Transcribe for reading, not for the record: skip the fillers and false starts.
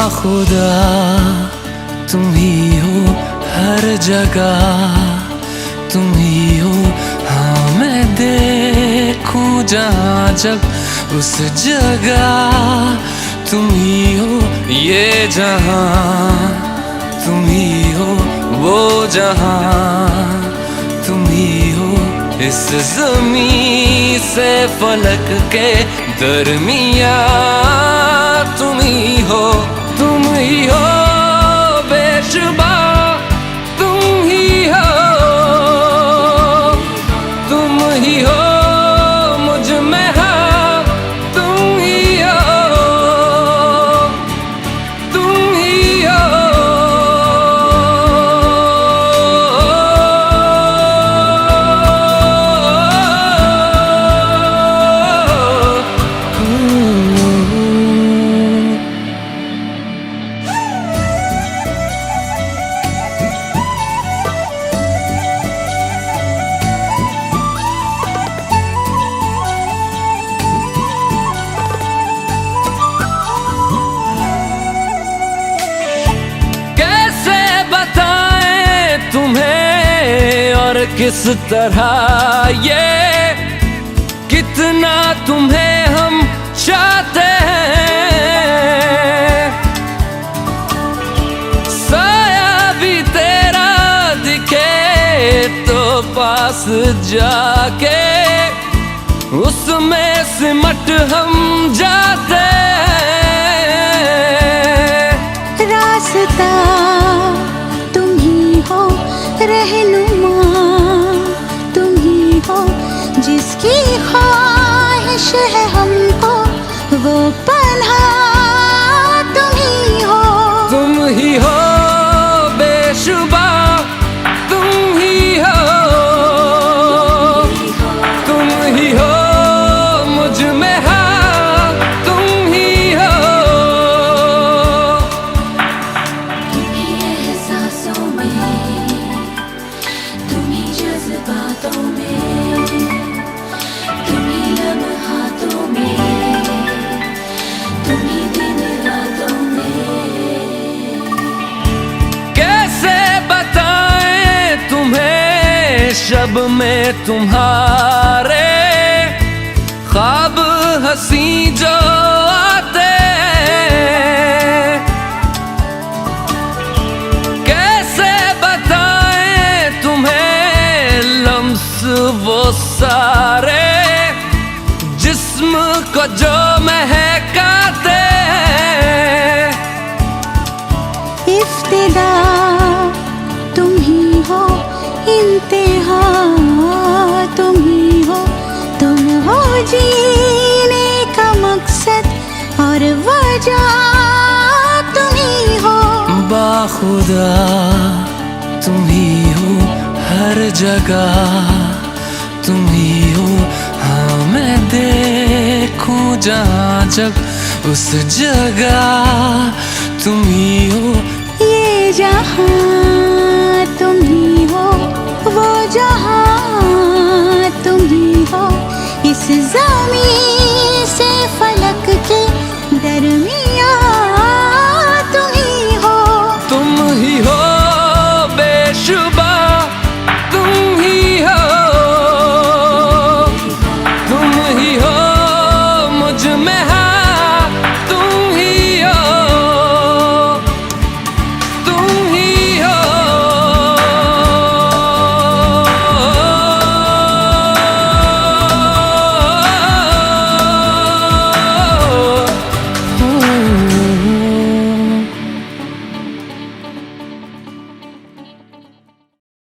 बाखुदा तुम ही हो हर जगह, तुम ही हो। हाँ मैं देखूं जहाँ जब उस जगह तुम ही हो। ये जहाँ तुम ही हो, वो जहाँ तुम ही हो। इस ज़मीं से फलक के दरमियाँ तुम ही हो, तुम ही हो बेशुबा, तुम ही हो, तुम ही हो मुझ में हाँ, तुम ही हो, तुम ही हो। किस तरह ये कितना तुम्हें हम चाहते हैं। साया भी तेरा दिखे तो पास जाके उसमें सिमट हम जाते हैं। रास्ता तुम ही हो, रहनुमा जिसकी ख्वाहिश है हमको, वो पन्हा तुम ही हो। तुम ही हो बेशुबा, तुम ही हो, तुम ही हो मुझ में हाँ, तुम ही हो। तुम ही एहसासों में, तुम ही जज्बातों में, शब में तुम्हारे ख्वाब हंसी जो आते, कैसे बताएं तुम्हें लम्स वो सारे जिस्म को जो महकाते। इफ्तिदा तुम ही हो, इंतहा तुम ही हो, तुम हो जीने का मकसद और वजह तुम ही हो। बाखुदा तुम ही हो हर जगह, तुम ही हो। हाँ मैं देखूं जहाँ जब उस जगह तुम ही हो। ये जहाँ